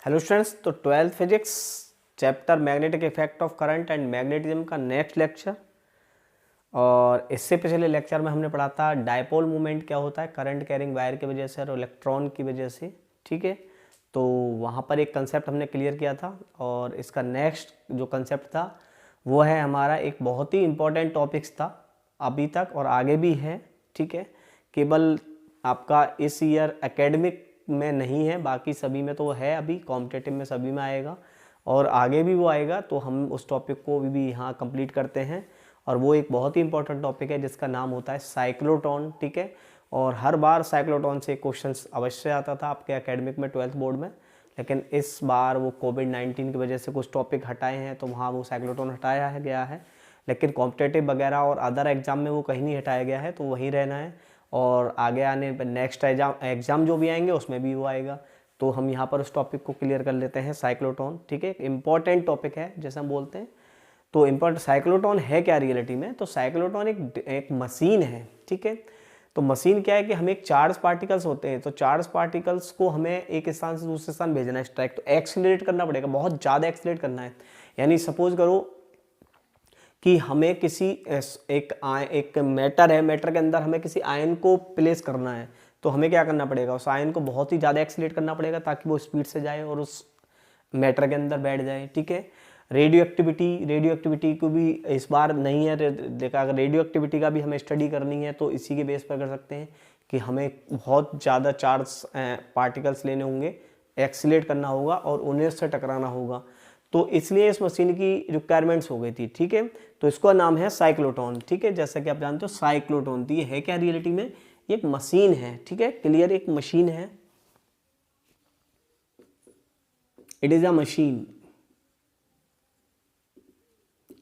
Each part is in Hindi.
हेलो स्टूडेंट्स, तो 12th physics chapter magnetic effect of current and magnetism का नेक्स्ट लेक्चर। और इससे पिछले लेक्चर में हमने पढ़ा था डायपोल मूवमेंट क्या होता है करंट कैरिंग वायर की वजह से और इलेक्ट्रॉन की वजह से। ठीक है, तो वहाँ पर एक कंसेप्ट हमने क्लियर किया था और इसका नेक्स्ट जो कंसेप्ट था वो है हमारा एक बहुत ही इम्पोर्टेंट टॉपिक्स था अभी तक और आगे भी है। ठीक है, केवल आपका इस ईयर एकेडमिक में नहीं है, बाकी सभी में तो है, अभी कॉम्पिटिटिव में सभी में आएगा और आगे भी वो आएगा। तो हम उस टॉपिक को भी यहाँ कंप्लीट करते हैं और वो एक बहुत ही इंपॉर्टेंट टॉपिक है जिसका नाम होता है साइक्लोट्रॉन। ठीक है, और हर बार साइक्लोट्रॉन से क्वेश्चंस अवश्य आता था आपके एकेडमिक में 12th बोर्ड में, लेकिन इस बार वो कोविड-19 की वजह से कुछ टॉपिक हटाए हैं तो वहाँ वो साइक्लोट्रॉन हटाया गया है, लेकिन कॉम्पिटिटिव वगैरह और अदर एग्जाम में वो कहीं नहीं हटाया गया है, तो वहीं रहना है और आगे आने नेक्स्ट एग्जाम जो भी आएंगे उसमें भी वो आएगा। तो हम यहाँ पर उस टॉपिक को क्लियर कर लेते हैं साइक्लोट्रॉन। ठीक है, इंपॉर्टेंट टॉपिक है जैसे हम बोलते हैं। तो इम्पोर्टेंट साइक्लोट्रॉन है क्या रियलिटी में? तो साइक्लोट्रॉन एक मशीन है। ठीक है, तो मशीन क्या है कि हमें एक चार्ज पार्टिकल्स होते हैं, तो चार्ज पार्टिकल्स को हमें एक स्थान से दूसरे स्थान भेजना है स्ट्राइक, तो एक्सीलरेट करना पड़ेगा, बहुत ज़्यादा एक्सीलरेट करना है। यानी सपोज करो कि हमें किसी एक मैटर है, मैटर के अंदर हमें किसी आयन को प्लेस करना है, तो हमें क्या करना पड़ेगा, उस आयन को बहुत ही ज़्यादा एक्सीलरेट करना पड़ेगा ताकि वो स्पीड से जाए और उस मैटर के अंदर बैठ जाए। ठीक है, रेडियो एक्टिविटी को भी इस बार नहीं है देखा, अगर रेडियो एक्टिविटी का भी हमें स्टडी करनी है तो इसी के बेस पर कर सकते हैं कि हमें बहुत ज़्यादा चार्ज पार्टिकल्स लेने होंगे, एक्सीलरेट करना होगा और उन्हें से टकराना होगा, तो इसलिए इस मशीन की रिक्वायरमेंट्स हो गई थी। ठीक है, तो इसका नाम है साइक्लोट्रॉन। ठीक है, जैसा कि आप जानते हो साइक्लोट्रॉन, तो ये है क्या रियलिटी में? ये एक मशीन है। ठीक है, क्लियर, एक मशीन है। It is a machine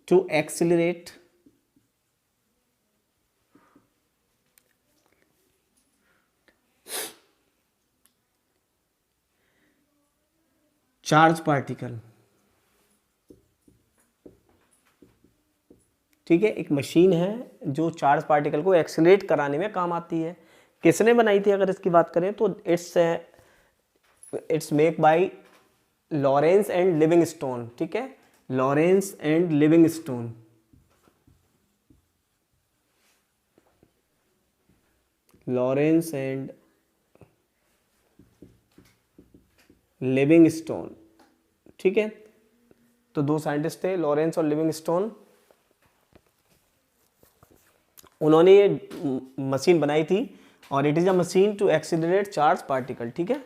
to accelerate charge particle. ठीक है, एक मशीन है जो चार्ज पार्टिकल को एक्सीलरेट कराने में काम आती है। किसने बनाई थी अगर इसकी बात करें तो it's make bye Lawrence and Livingstone. ठीक है, Lawrence and Livingstone. Lawrence and Livingstone. ठीक है, तो दो साइंटिस्ट थे, लॉरेंस और लिविंगस्टोन। उन्होंने ये मशीन बनाई थी और it is a machine to accelerate charge particle. ठीक है,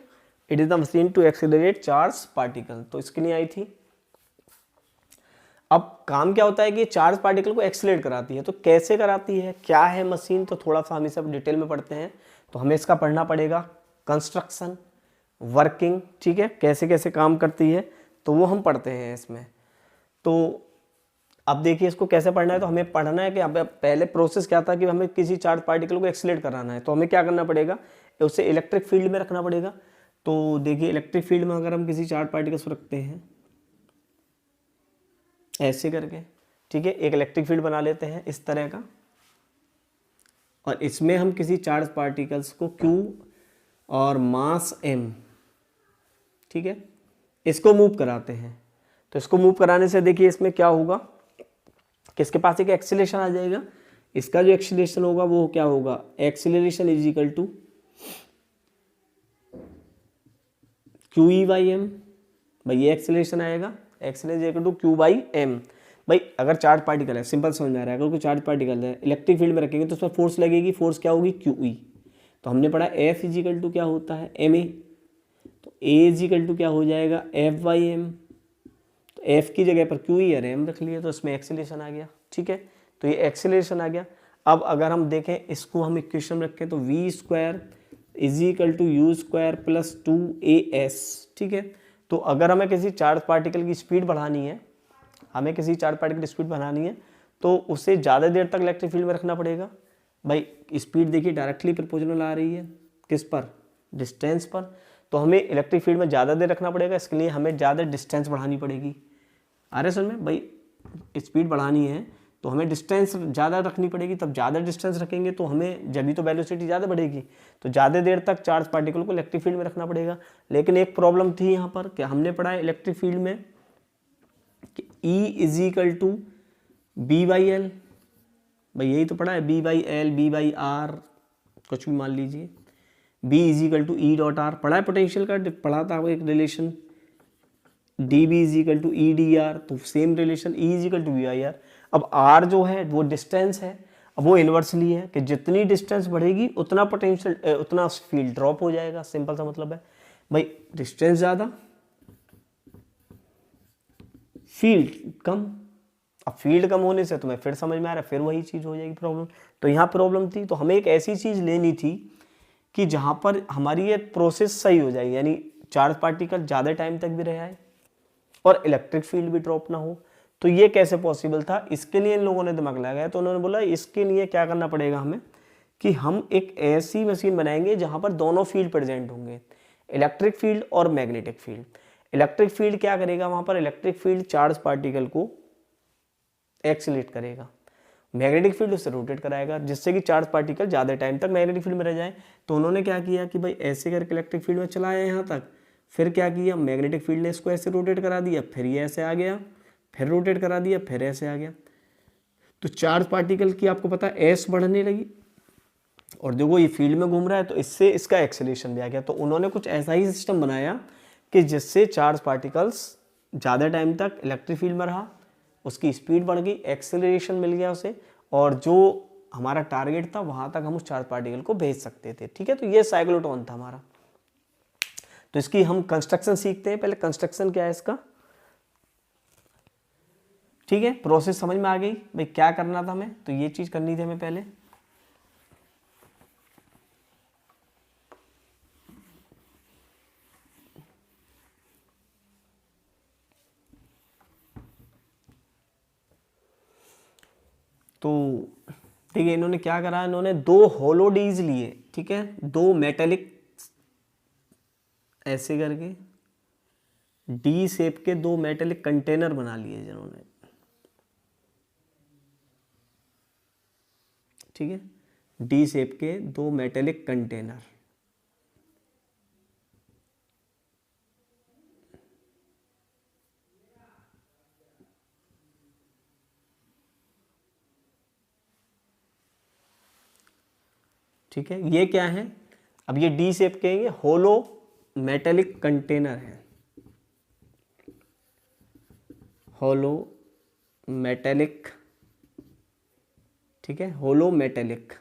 it is a machine to accelerate charge particle, तो इसके लिए आई थी। अब काम क्या होता है कि चार्ज पार्टिकल को एक्सीलरेट कराती है, तो कैसे कराती है, क्या है मशीन, तो थोड़ा सा हम इसे डिटेल में पढ़ते हैं। तो हमें इसका पढ़ना पड़ेगा कंस्ट्रक्शन, वर्किंग। ठीक है, कैसे कैसे काम करती है तो वो हम पढ़ते हैं इसमें। तो अब देखिए इसको कैसे पढ़ना है, तो हमें पढ़ना है कि अब पहले प्रोसेस क्या था कि हमें किसी चार्ज पार्टिकल को एक्सीलरेट कराना है, तो हमें क्या करना पड़ेगा, उसे इलेक्ट्रिक फील्ड में रखना पड़ेगा। तो देखिए इलेक्ट्रिक फील्ड में अगर हम किसी चार्ज पार्टिकल को रखते हैं ऐसे करके, ठीक है, एक इलेक्ट्रिक फील्ड बना लेते हैं इस तरह का, और इसमें हम किसी चार्ज पार्टिकल्स को Q और मास M, ठीक है, इसको मूव कराते हैं। तो इसको मूव कराने से देखिए इसमें क्या होगा कि इसके पास एक एक्सीलरेशन आ जाएगा। इसका जो एक्सीलरेशन होगा वो क्या होगा, acceleration is equal to QE/m। भाई ये एक्सीलरेशन आएगा, एक्सीलरेशन इक्वल टू Q/m। भाई अगर चार्ज पार्टिकल है, सिंपल समझ में आ रहा है, अगर कोई चार्ज पार्टिकल है इलेक्ट्रिक फील्ड में रखेंगे तो उसमें फोर्स लगेगी, फोर्स क्या होगी, QE। तो हमने पढ़ा F इज इक्वल टू क्या होता है, ma। तो A इज इक्वल टू क्या हो जाएगा, F/m। तो F की जगह पर QE और m रख लिया तो इसमें एक्सीलरेशन आ गया। ठीक है, तो ये एक्सीलरेशन आ गया। अब अगर हम देखें इसको हम इक्वेशन में रखें तो v² is equal to u² plus 2as। ठीक है, तो अगर हमें किसी चार्ज पार्टिकल की स्पीड बढ़ानी है, हमें किसी चार्ज पार्टिकल की स्पीड बढ़ानी है तो उसे ज़्यादा देर तक इलेक्ट्रिक फील्ड में रखना पड़ेगा। भाई स्पीड देखिए डायरेक्टली प्रोपोर्शनल आ रही है किस पर, डिस्टेंस पर, तो हमें इलेक्ट्रिक फील्ड में ज़्यादा देर रखना पड़ेगा, इसके लिए हमें ज़्यादा डिस्टेंस बढ़ानी पड़ेगी। आ रहे समझ में? भाई स्पीड बढ़ानी है तो हमें डिस्टेंस ज़्यादा रखनी पड़ेगी, तब ज़्यादा डिस्टेंस रखेंगे तो हमें जब भी तो वेलोसिटी ज़्यादा बढ़ेगी, तो ज़्यादा देर तक चार्ज पार्टिकल को इलेक्ट्रिक फील्ड में रखना पड़ेगा। लेकिन एक प्रॉब्लम थी यहाँ पर, क्या हमने पढ़ा है इलेक्ट्रिक फील्ड में कि E is equal to B by L, भाई यही तो पढ़ा है, B by L, B by R, कुछ भी मान लीजिए, B is equal to E dot R, पढ़ा है पोटेंशियल का, पढ़ा था एक relation, D B is equal to E D R, तो same relation E is equal to V I R. अब आर जो है वो डिस्टेंस है, अब वो इन्वर्सली है कि जितनी डिस्टेंस बढ़ेगी उतना पोटेंशियल उतना फील्ड ड्रॉप हो जाएगा, सिंपल सा मतलब है भाई, डिस्टेंस ज़्यादा फील्ड कम। अब फील्ड कम होने से तुम्हें फिर समझ में आ रहा है, फिर वही चीज़ हो जाएगी प्रॉब्लम। तो यहाँ प्रॉब्लम थी, तो हमें एक ऐसी चीज़ लेनी थी कि जहाँ पर हमारी ये प्रोसेस सही हो जाए, यानी चार्ज पार्टिकल ज़्यादा टाइम तक भी रहे और इलेक्ट्रिक फील्ड भी ड्रॉप ना हो। तो ये कैसे पॉसिबल था, इसके लिए इन लोगों ने दिमाग लगाया, तो उन्होंने बोला इसके लिए क्या करना पड़ेगा हमें कि हम एक ऐसी मशीन बनाएंगे जहाँ पर दोनों फील्ड प्रेजेंट होंगे, इलेक्ट्रिक फील्ड और मैग्नेटिक फील्ड। इलेक्ट्रिक फील्ड क्या करेगा वहाँ पर, इलेक्ट्रिक फील्ड चार्ज पार्टिकल को एक्सीलरेट करेगा, मैग्नेटिक फील्ड उससे रोटेट कराएगा, जिससे कि चार्ज पार्टिकल ज़्यादा टाइम तक मैग्नेटिक फील्ड में रह जाए। तो उन्होंने क्या किया कि भाई ऐसे करके इलेक्ट्रिक फील्ड में चलाया यहाँ तक, फिर क्या किया, मैग्नेटिक फील्ड ने इसको ऐसे रोटेट करा दिया, फिर ये ऐसे आ गया, फिर रोटेट करा दिया, फिर ऐसे आ गया। तो चार्ज पार्टिकल की आपको पता है एस बढ़ने लगी, और देखो ये फील्ड में घूम रहा है तो इससे इसका एक्सेलरेशन भी आ गया। तो उन्होंने कुछ ऐसा ही सिस्टम बनाया कि जिससे चार्ज पार्टिकल्स ज़्यादा टाइम तक इलेक्ट्रिक फील्ड में रहा, उसकी स्पीड बढ़ गई, एक्सेलरेशन मिल गया उसे, और जो हमारा टारगेट था वहाँ तक हम उस चार्ज पार्टिकल को भेज सकते थे। ठीक है, तो ये साइक्लोट्रॉन था हमारा। तो इसकी हम कंस्ट्रक्शन सीखते हैं, पहले कंस्ट्रक्शन क्या है इसका। ठीक है, प्रोसेस समझ में आ गई भाई क्या करना था हमें, तो ये चीज़ करनी थी हमें पहले। तो ठीक है, इन्होंने क्या करा, इन्होंने दो होलोडीज लिए, ठीक है, दो मेटेलिक ऐसे करके डी शेप के दो मेटेलिक कंटेनर बना लिए जिन्होंने, ठीक है, डी शेप के दो मेटेलिक कंटेनर। ठीक है, ये क्या है, अब ये डी शेप के, ये होलो मेटेलिक कंटेनर है, होलो मेटेलिक, ठीक है, होलो मेटेलिक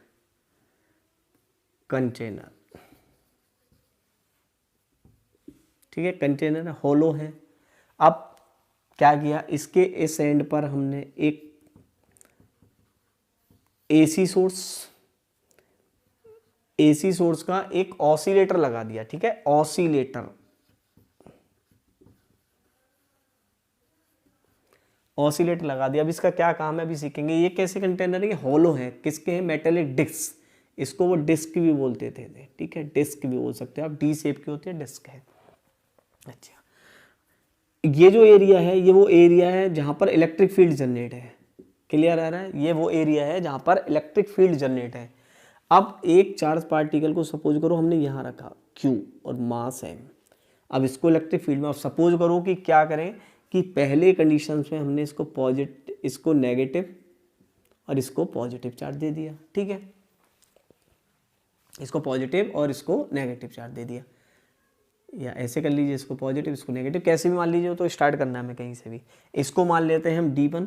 कंटेनर, ठीक है, कंटेनर होलो है। अब क्या किया, इसके इस एंड पर हमने एक एसी सोर्स का एक ऑसिलेटर लगा दिया, ठीक है, ऑसिलेटर लगा दिया। अब इसका क्या काम है अभी सीखेंगे। ये कैसे कंटेनर है, ये होलो है, किसके हैं, मेटेलिक डिस्क, इसको वो डिस्क भी बोलते थे, ठीक है, डिस्क भी बोल सकते हो आप, डी शेप की होती है, डिस्क है। अच्छा, ये जो एरिया है ये वो एरिया है जहां पर इलेक्ट्रिक फील्ड जनरेट है, क्लियर आ रहा है, ये वो एरिया है जहां पर इलेक्ट्रिक फील्ड जनरेट है। अब एक चार्ज पार्टिकल को सपोज करो हमने यहाँ रखा Q और मास M, अब इसको इलेक्ट्रिक फील्ड में, अब सपोज करो कि क्या करें कि पहले कंडीशंस में हमने इसको पॉजिटिव, इसको नेगेटिव और इसको पॉजिटिव चार्ज दे दिया, ठीक है, इसको पॉजिटिव और इसको नेगेटिव चार्ज दे दिया, या ऐसे कर लीजिए, इसको पॉजिटिव इसको नेगेटिव, कैसे भी मान लीजिए, तो स्टार्ट करना है हमें कहीं से भी। इसको मान लेते हैं हम D1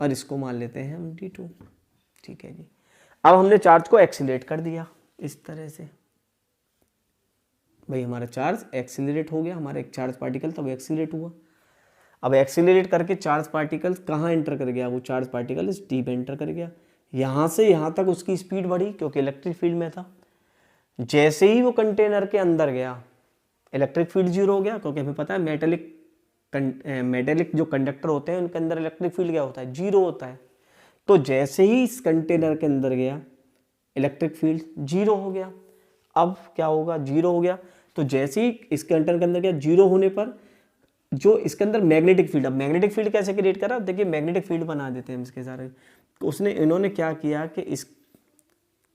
और इसको मान लेते हैं हम D2, ठीक है जी। अब हमने चार्ज को एक्सीलरेट कर दिया इस तरह से, भाई हमारा चार्ज एक्सीलरेट हो गया, हमारा एक चार्ज पार्टिकल तब एक्सीलरेट हुआ। अब एक्सीलरेट करके चार्ज पार्टिकल कहाँ एंटर कर गया, वो चार्ज पार्टिकल इस डी में एंटर कर गया, यहाँ से यहाँ तक उसकी स्पीड बढ़ी क्योंकि इलेक्ट्रिक फील्ड में था। जैसे ही वो कंटेनर के अंदर गया इलेक्ट्रिक फील्ड जीरो हो गया, क्योंकि हमें पता है मेटेलिक जो कंडक्टर होते हैं उनके अंदर इलेक्ट्रिक फील्ड क्या होता है, जीरो होता है। तो जैसे ही इस कंटेनर के अंदर गया इलेक्ट्रिक फील्ड जीरो हो गया। अब क्या होगा, जीरो हो गया, तो जैसे ही इस कंटेनर के अंदर गया जीरो होने पर जो इसके अंदर मैग्नेटिक फील्ड, अब मैग्नेटिक फील्ड कैसे क्रिएट करा, देखिए मैग्नेटिक फील्ड बना देते हैं हम इसके सारे। तो इन्होंने क्या किया कि इस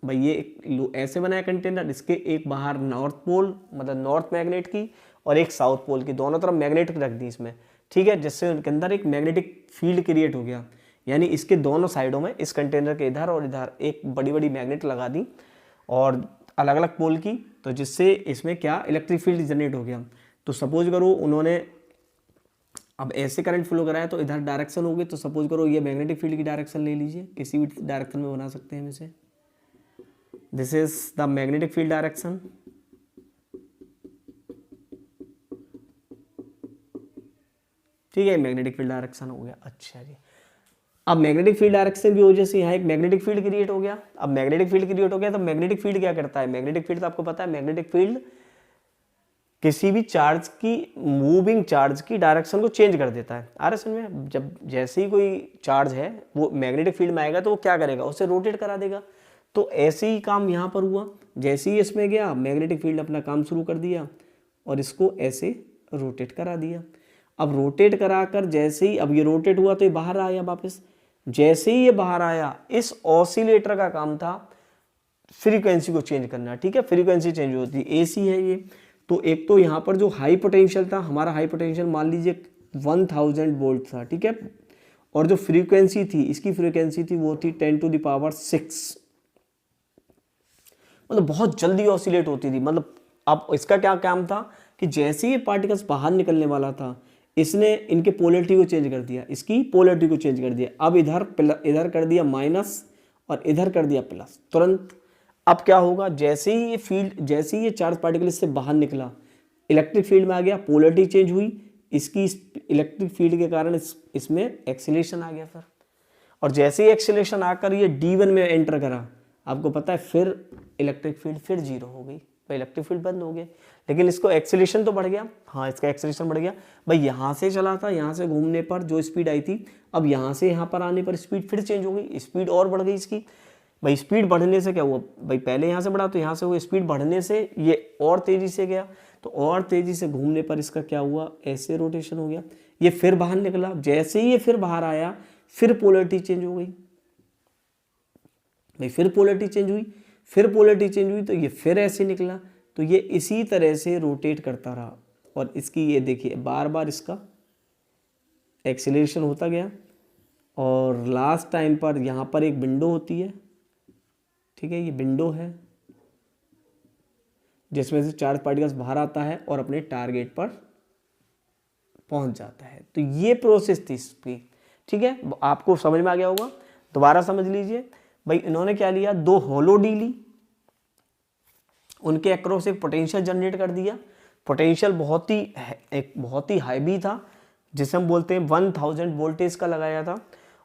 भाई ये ऐसे बनाया कंटेनर, इसके एक बाहर नॉर्थ पोल मतलब नॉर्थ मैग्नेट की और एक साउथ पोल की, दोनों तरफ मैग्नेट रख दी इसमें, ठीक है, जिससे उनके अंदर एक मैग्नेटिक फील्ड क्रिएट हो गया। यानी इसके दोनों साइडों में, इस कंटेनर के इधर और इधर एक बड़ी बड़ी मैग्नेट लगा दी और अलग अलग पोल की, तो जिससे इसमें क्या इलेक्ट्रिक फील्ड जनरेट हो गया। तो सपोज करो उन्होंने अब ऐसे करंट फ्लो कराया तो इधर डायरेक्शन होगी, तो सपोज करो ये मैग्नेटिक फील्ड की डायरेक्शन ले लीजिए, किसी भी डायरेक्शन में बना सकते हैं हम इसे। This is the magnetic field direction. ठीक है, मैग्नेटिक फील्ड डायरेक्शन हो गया। अच्छा जी, अब मैग्नेटिक फील्ड डायरेक्शन की वजह से यहाँ एक मैग्नेटिक फील्ड क्रिएट हो गया। अब मैग्नेटिक फील्ड क्रिएट हो गया तो मैग्नेटिक फील्ड क्या करता है, मैग्नेटिक फील्ड तो आपको पता है, मैग्नेटिक फील्ड किसी भी चार्ज की, मूविंग चार्ज की डायरेक्शन को चेंज कर देता है। आ रहा समझ में, जब जैसे ही कोई चार्ज है वो मैग्नेटिक फील्ड में आएगा तो वो क्या करेगा, उसे रोटेट करा देगा। तो ऐसे ही काम यहाँ पर हुआ, जैसे ही इसमें गया मैग्नेटिक फील्ड अपना काम शुरू कर दिया और इसको ऐसे रोटेट करा दिया। अब रोटेट कराकर जैसे ही, अब ये रोटेट हुआ तो ये बाहर आया वापस, जैसे ही ये बाहर आया, इस ऑसिलेटर का काम था फ्रीक्वेंसी को चेंज करना। ठीक है, फ्रीक्वेंसी चेंज होती है, एसी है ये। तो एक तो यहाँ पर जो हाई पोटेंशियल था, हमारा हाई पोटेंशियल मान लीजिए 1000 वोल्ट था, ठीक है, और जो फ्रीक्वेंसी थी, इसकी फ्रीक्वेंसी थी वो थी 10⁶, मतलब बहुत जल्दी ऑसिलेट होती थी। मतलब अब इसका क्या काम था कि जैसे ही पार्टिकल्स बाहर निकलने वाला था, इसने इनके पोलरिटी को चेंज कर दिया, इसकी पोलरिटी को चेंज कर दिया। अब इधर कर दिया माइनस और इधर कर दिया प्लस, तुरंत। अब क्या होगा, जैसे ही ये फील्ड, जैसे ही ये चार्ज पार्टिकल इससे बाहर निकला, इलेक्ट्रिक फील्ड में आ गया, पोलरिटी चेंज हुई, इसकी इलेक्ट्रिक फील्ड के कारण इसमें एक्सीलरेशन आ गया फिर। और जैसे ही एक्सीलरेशन आकर ये D1 में एंटर करा, आपको पता है फिर इलेक्ट्रिक फील्ड फिर 0 हो गई, भाई इलेक्ट्रिक फील्ड बंद हो गया। लेकिन इसको एक्सीलरेशन तो बढ़ गया, हाँ इसका एक्सीलरेशन बढ़ गया। भाई यहाँ से चला था, यहाँ से घूमने पर जो स्पीड आई थी, अब यहाँ से यहाँ पर आने पर स्पीड फिर चेंज हो गई, स्पीड और बढ़ गई इसकी। भाई स्पीड बढ़ने से क्या हुआ, भाई पहले यहाँ से बढ़ा तो यहाँ से हुआ, स्पीड बढ़ने से ये और तेजी से गया, तो और तेजी से घूमने पर इसका क्या हुआ, ऐसे रोटेशन हो गया। ये फिर बाहर निकला, जैसे ही ये फिर बाहर आया, फिर पोलरिटी चेंज हो गई, भाई फिर पोलरिटी चेंज हुई, फिर पोलरिटी चेंज हुई, तो ये फिर ऐसे निकला। तो ये इसी तरह से रोटेट करता रहा और इसकी ये देखिए बार बार इसका एक्सीलरेशन होता गया। और लास्ट टाइम पर यहाँ पर एक विंडो होती है, ठीक है, ये विंडो है जिसमें से चार्ज पार्टिकल्स बाहर आता है और अपने टारगेट पर पहुंच जाता है। तो ये प्रोसेस थी इसकी, ठीक है, आपको समझ में आ गया होगा। दोबारा समझ लीजिए, भाई इन्होंने क्या लिया, 2 होलो डी ली, उनके अक्रॉस एक पोटेंशियल जनरेट कर दिया। पोटेंशियल बहुत ही हाई था, जिसे हम बोलते हैं 1000 वोल्टेज का लगाया था।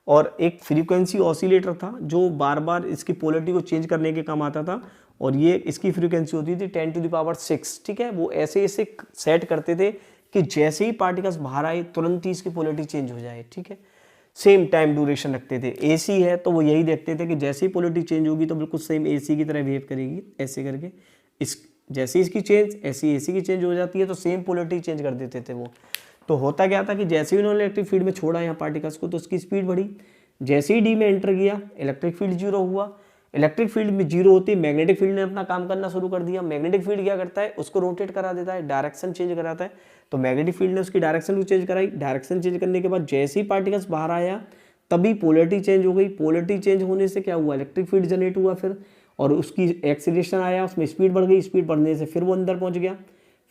और एक फ्रीक्वेंसी ऑसिलेटर था जो बार बार इसकी पोलरिटी को चेंज करने के काम आता था, और ये इसकी फ्रीक्वेंसी होती थी 10⁶, ठीक है। वो ऐसे सेट करते थे कि जैसे ही पार्टिकल्स बाहर आए तुरंत ही इसकी पोलरिटी चेंज हो जाए, ठीक है। सेम टाइम ड्यूरेशन रखते थे। एसी है तो वो यही देखते थे कि जैसे ही पोलरिटी चेंज होगी तो बिल्कुल सेम एसी की तरह बिहेव करेगी, ऐसे करके इस जैसे इसकी चेंज ऐसी एसी की चेंज हो जाती है, तो सेम पोलरिटी चेंज कर देते थे वो। तो होता क्या था कि जैसे ही उन्होंने इलेक्ट्रिक फील्ड में छोड़ा यहाँ पार्टिकल्स को, तो उसकी स्पीड बढ़ी। जैसे ही डी में एंटर किया, इलेक्ट्रिक फील्ड 0 हुआ। इलेक्ट्रिक फील्ड में 0 होती है, मैग्नेटिक फील्ड ने अपना काम करना शुरू कर दिया। मैग्नेटिक फील्ड क्या करता है, उसको रोटेट करा देता है, डायरेक्शन चेंज कराता है। तो मैग्नेटिक फील्ड ने उसकी डायरेक्शन को चेंज कराई। डायरेक्शन चेंज करने के बाद जैसे ही पार्टिकल्स बाहर आया, तभी पोलरिटी चेंज हो गई। पोलरिटी चेंज होने से क्या हुआ, इलेक्ट्रिक फील्ड जनरेट हुआ फिर, और उसकी एक्सीलरेशन आया, उसमें स्पीड बढ़ गई। स्पीड बढ़ने से फिर वो अंदर पहुंच गया,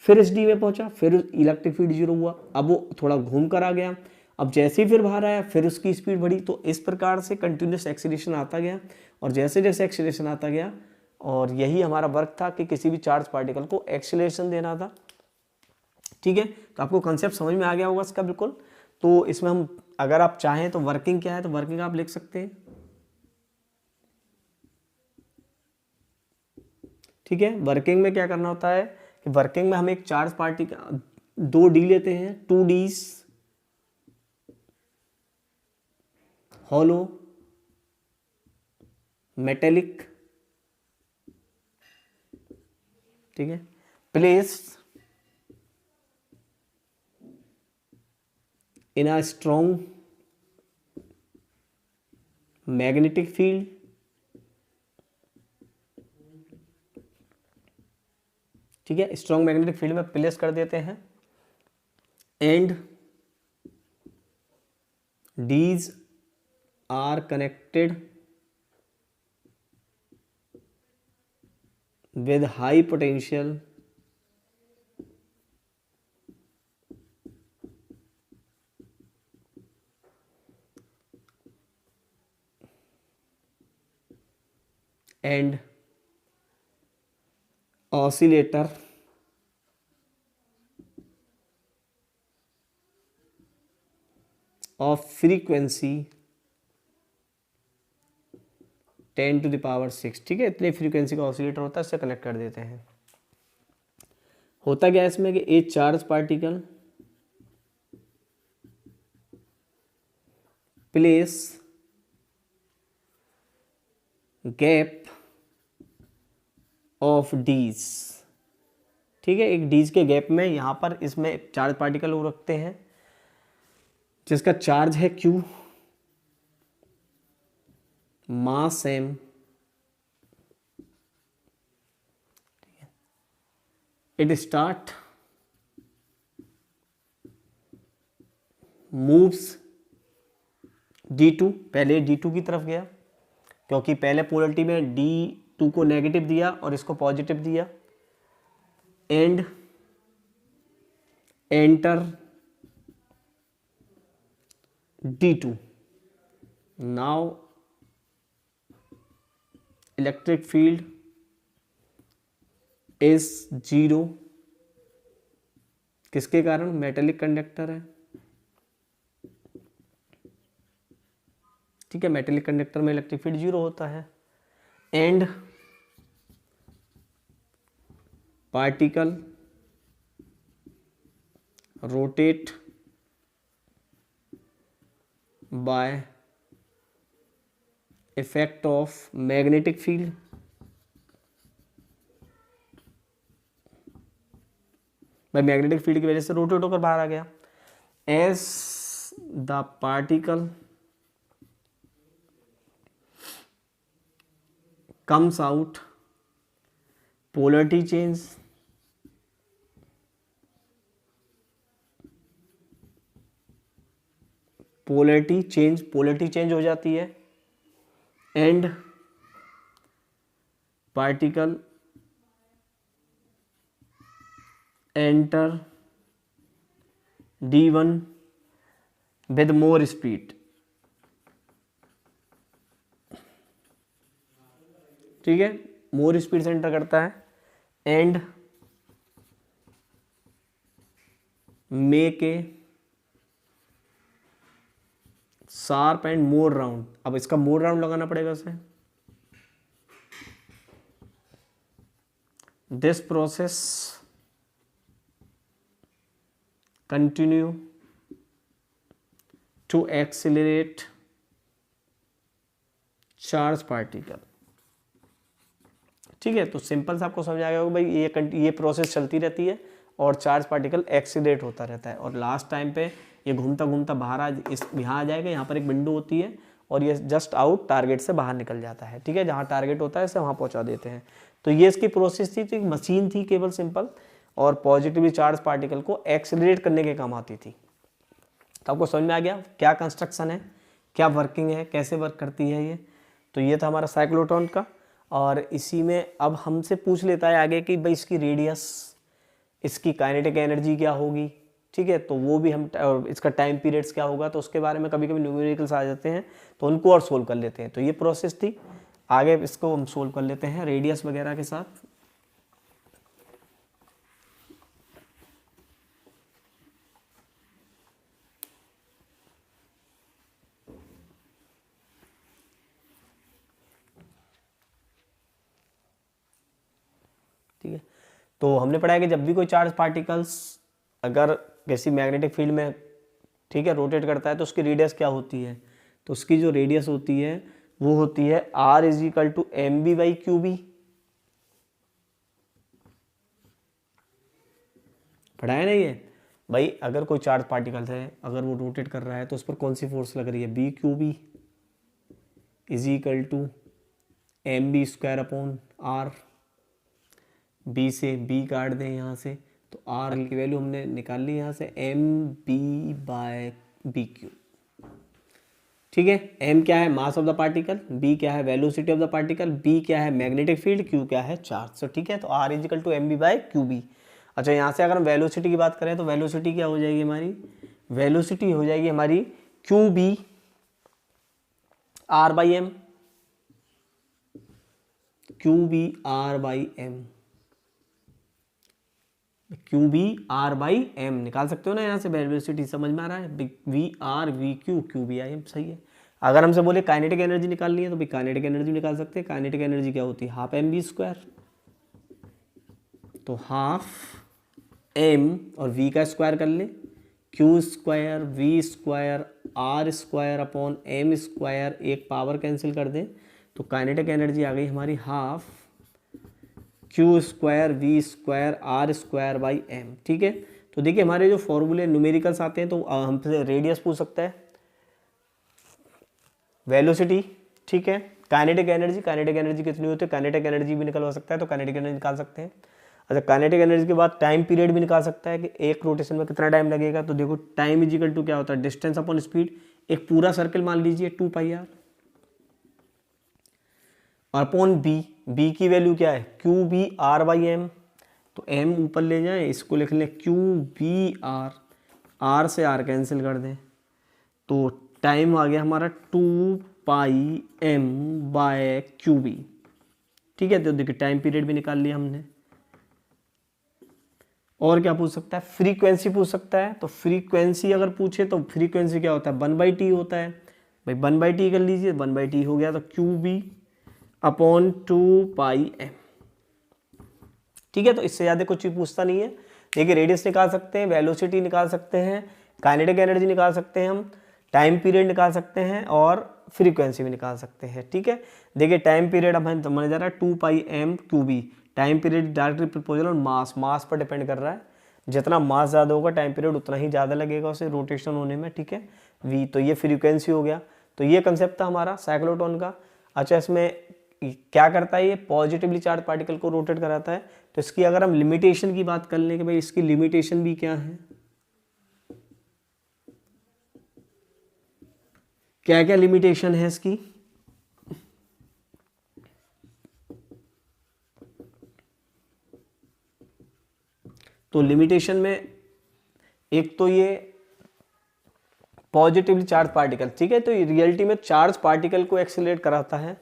फिर एस डी में पहुंचा, फिर इलेक्ट्रिक फील्ड 0 हुआ। अब वो थोड़ा घूम कर आ गया। अब जैसे ही फिर बाहर आया, फिर उसकी स्पीड बढ़ी। तो इस प्रकार से कंटिन्यूस एक्सीलरेशन आता गया, और जैसे जैसे एक्सीलरेशन आता गया, और यही हमारा वर्क था कि किसी भी चार्ज पार्टिकल को एक्सीलरेशन देना था, ठीक है। तो आपको कंसेप्ट समझ में आ गया होगा इसका, बिल्कुल। तो इसमें हम, अगर आप चाहें तो वर्किंग क्या है, तो वर्किंग आप लिख सकते हैं, ठीक है। वर्किंग में क्या करना होता है कि वर्किंग में हम एक चार्ज पार्टिकल 2 डी लेते हैं, 2 डीज, हॉलो, मेटेलिक, ठीक है, place in a strong magnetic field, ठीक है, स्ट्रॉन्ग मैग्नेटिक फील्ड में प्लेस कर देते हैं, and these are connected with high potential and oscillator of frequency 10⁶, ठीक है, इतनी फ्रीक्वेंसी का ऑसिलेटर होता है, इससे कनेक्ट कर देते हैं। होता क्या है इसमें कि a charge particle place gap of D's, ठीक है, एक डीज के गैप में यहां पर इसमें चार्ज पार्टिकल वो रखते हैं जिसका चार्ज है Q, mass m, it start moves D2, पहले D2 की तरफ गया क्योंकि पहले पोलरिटी में D2 को नेगेटिव दिया और इसको पॉजिटिव दिया, and enter D2, now electric field is 0, किसके कारण, मेटेलिक कंडक्टर है, ठीक है, मेटेलिक कंडक्टर में इलेक्ट्रिक फील्ड 0 होता है, and particle rotate by effect of magnetic field, भाई मैग्नेटिक फील्ड की वजह से रोटेट होकर बाहर आ गया, as the particle comes out, polarity change, polarity change हो जाती है, and particle enter D1 with more speed, ठीक है, मोर स्पीड से एंटर करता है, and make a sharp and more round, अब इसका मोर राउंड लगाना पड़ेगा उसे, this process continue to accelerate charge particle, ठीक है, तो सिंपल से आपको समझ आ गया होगा भाई ये प्रोसेस चलती रहती है और चार्ज पार्टिकल एक्सीलरेट होता रहता है, और लास्ट टाइम पे ये घूमता घूमता बाहर यहाँ आ जाएगा, यहाँ पर एक विंडो होती है और ये जस्ट आउट टारगेट से बाहर निकल जाता है, ठीक है, जहाँ टारगेट होता है इसे वहाँ पहुँचा देते हैं। तो ये इसकी प्रोसेस थी, तो एक मशीन थी केवल सिंपल, और पॉजिटिवली चार्ज पार्टिकल को एक्सीलरेट करने के काम आती थी। तो आपको समझ में आ गया क्या कंस्ट्रक्शन है, क्या वर्किंग है, कैसे वर्क करती है ये। तो ये था हमारा साइक्लोट्रॉन का, और इसी में अब हमसे पूछ लेता है आगे कि भाई इसकी रेडियस, इसकी काइनेटिक एनर्जी क्या होगी, ठीक है, तो वो भी हम, इसका टाइम पीरियड्स क्या होगा, तो उसके बारे में कभी कभी न्यूमेरिकल्स आ जाते हैं तो उनको और सोल्व कर लेते हैं। तो ये प्रोसेस थी, आगे इसको हम सोल्व कर लेते हैं रेडियस वगैरह के साथ। ठीक है, तो हमने पढ़ा है कि जब भी कोई चार्ज पार्टिकल्स अगर किसी मैग्नेटिक फील्ड में, ठीक है, रोटेट करता है तो उसकी रेडियस क्या होती है, तो उसकी जो रेडियस होती है वो होती है R = mv/qb। पढ़ा है ना ये, भाई अगर कोई चार्ज पार्टिकल है, अगर वो रोटेट कर रहा है तो उस पर कौन सी फोर्स लग रही है, B Q B is equal to M B square upon R. B से बी काट दें यहाँ से, तो आर की वैल्यू हमने निकाल ली यहाँ से, M B by B Q. ठीक है, एम क्या है, mass of the particle, B क्या है, velocity of the particle, B क्या है, मैग्नेटिक फील्ड, क्यू क्या है, चार्ज। तो ठीक है, तो R is equal to M B by Q B. अच्छा, यहाँ से अगर हम वेलोसिटी की बात करें तो वेलोसिटी क्या हो जाएगी हमारी, वेलोसिटी हो जाएगी हमारी Q B R by M, Q B R by M, Q B R by M निकाल सकते हो ना यहाँ से, वेलोसिटी समझ में आ रहा है, V R V Q Q B I M, सही है। अगर हमसे बोले काइनेटिक एनर्जी निकालनी है तो भाई काइनेटिक एनर्जी निकाल सकते हैं। काइनेटिक एनर्जी क्या होती है, हाफ एम बी स्क्वायर, तो हाफ एम और वी का स्क्वायर कर ले, Q square V square R square upon M square, एक पावर कैंसिल कर दें तो काइनेटिक एनर्जी आ गई हमारी half Q square V square R square by M. ठीक है, तो देखिए हमारे जो फॉर्मूले न्यूमेरिकल्स आते हैं तो हमसे रेडियस पूछ सकता है, वेलोसिटी, ठीक है, काइनेटिक एनर्जी, काइनेटिक एनर्जी कितनी होती है, काइनेटिक एनर्जी भी निकलवा सकता है, तो काइनेटिक एनर्जी निकाल सकते हैं। अच्छा, काइनेटिक एनर्जी के बाद टाइम पीरियड भी निकाल सकता है कि एक रोटेशन में कितना टाइम लगेगा। तो देखो टाइम इज इक्वल टू क्या होता है, डिस्टेंस अपॉन स्पीड, एक पूरा सर्कल मान लीजिए 2 पाई आर, और अपॉन बी, बी की वैल्यू क्या है, Q B R by M, तो एम ऊपर ले जाएं, इसको लिख लें क्यू बी आर, आर से आर कैंसिल कर दें, तो टाइम आ गया हमारा 2 pi M by Q B. ठीक है, तो देखिए टाइम पीरियड भी निकाल लिया हमने। और क्या पूछ सकता है, फ्रीक्वेंसी पूछ सकता है, तो फ्रीक्वेंसी अगर पूछे तो फ्रीक्वेंसी क्या होता है, 1/t होता है, भाई 1/t कर लीजिए, 1/t हो गया, तो Q B upon 2 pi M. ठीक है, तो इससे ज़्यादा कुछ भी पूछता नहीं है। देखिए रेडियस निकाल सकते हैं, वेलोसिटी निकाल सकते हैं, काइनेटिक एनर्जी निकाल सकते हैं हम, टाइम पीरियड निकाल सकते हैं और फ्रीक्वेंसी भी निकाल सकते हैं। ठीक है, देखिए टाइम पीरियड अब हमें समझ जा रहा है 2 pi M Q B, time period directly proportional mass, mass पर डिपेंड कर रहा है, जितना मास ज़्यादा होगा टाइम पीरियड उतना ही ज़्यादा लगेगा उसे रोटेशन होने में। ठीक है, वी, तो ये फ्रीक्वेंसी हो गया। तो ये कंसेप्ट था हमारा साइक्लोट्रॉन का। अच्छा, इसमें क्या करता है, ये पॉजिटिवली चार्ज पार्टिकल को रोटेट कराता है। तो इसकी अगर हम लिमिटेशन की बात कर लें कि भाई इसकी लिमिटेशन भी क्या है, क्या क्या लिमिटेशन है इसकी, तो लिमिटेशन में एक तो ये पॉजिटिवली चार्ज पार्टिकल, ठीक है, तो ये रियलिटी में चार्ज पार्टिकल को एक्सीलरेट कराता है,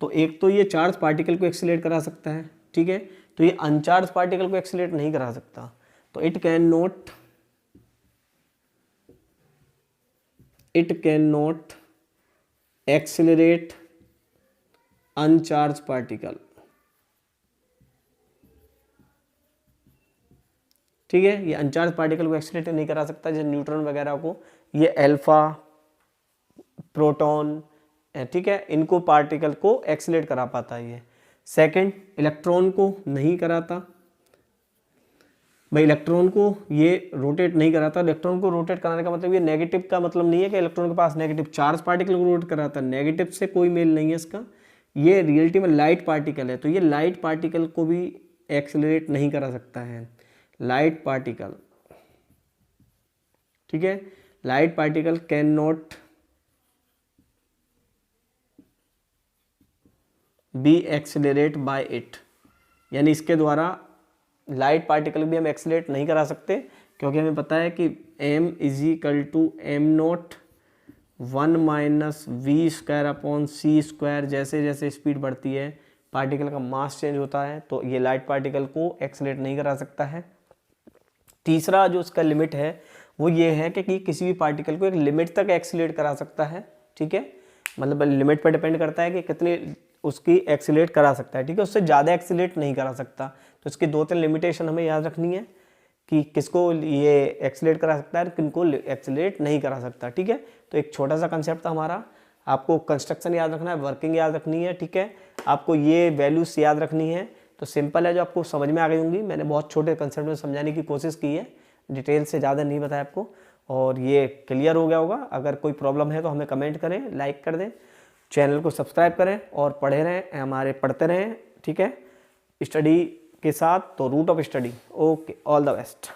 तो एक तो ये चार्ज पार्टिकल को एक्सीलरेट करा सकता है। ठीक है, तो ये अनचार्ज पार्टिकल को एक्सीलरेट नहीं करा सकता, तो it can not accelerate अनचार्ज particle. ठीक है, ये अनचार्ज पार्टिकल को एक्सीलरेट नहीं करा सकता, जैसे न्यूट्रॉन वगैरह को ये अल्फा, प्रोटॉन, ठीक है, इनको पार्टिकल को एक्सीलरेट करा पाता है ये। सेकंड, इलेक्ट्रॉन को नहीं कराता, भाई इलेक्ट्रॉन को ये रोटेट नहीं कराता। इलेक्ट्रॉन को रोटेट कराने का मतलब ये नेगेटिव का मतलब नहीं है कि इलेक्ट्रॉन के पास नेगेटिव चार्ज पार्टिकल को रोटेट कराता है, नेगेटिव से कोई मेल नहीं है इसका, ये रियलिटी में लाइट पार्टिकल है, तो ये लाइट पार्टिकल को भी एक्सीलरेट नहीं करा सकता है, लाइट पार्टिकल। ठीक है, light particle can not be accelerate by it, यानी इसके द्वारा लाइट पार्टिकल भी हम एक्सीलरेट नहीं करा सकते, क्योंकि हमें पता है कि m is equal to M not 1 minus V square upon C square. जैसे जैसे स्पीड बढ़ती है पार्टिकल का मास चेंज होता है, तो ये लाइट पार्टिकल को एक्सीलरेट नहीं करा सकता है। तीसरा जो उसका लिमिट है वो ये है कि किसी भी पार्टिकल को एक लिमिट तक एक्सीलरेट करा सकता है। ठीक है, मतलब लिमिट पर डिपेंड करता है कि कितनी उसकी एक्सीलरेट करा सकता है। ठीक है, उससे ज़्यादा एक्सीलरेट नहीं करा सकता। तो इसकी 2-3 लिमिटेशन हमें याद रखनी है कि किसको ये एक्सीलरेट करा सकता है, किनको एक्सीलरेट नहीं करा सकता। ठीक है, तो एक छोटा सा कंसेप्ट था हमारा, आपको कंस्ट्रक्शन याद रखना है, वर्किंग याद रखनी है। ठीक है, आपको ये वैल्यूज याद रखनी है, तो सिंपल है, जो आपको समझ में आ गई होंगी। मैंने बहुत छोटे कंसेप्ट में समझाने की कोशिश की है, डिटेल से ज़्यादा नहीं बताया आपको, और ये क्लियर हो गया होगा। अगर कोई प्रॉब्लम है तो हमें कमेंट करें, लाइक कर दें, चैनल को सब्सक्राइब करें और पढ़ते रहें, ठीक है, स्टडी के साथ। तो root of study. Okay, all the best.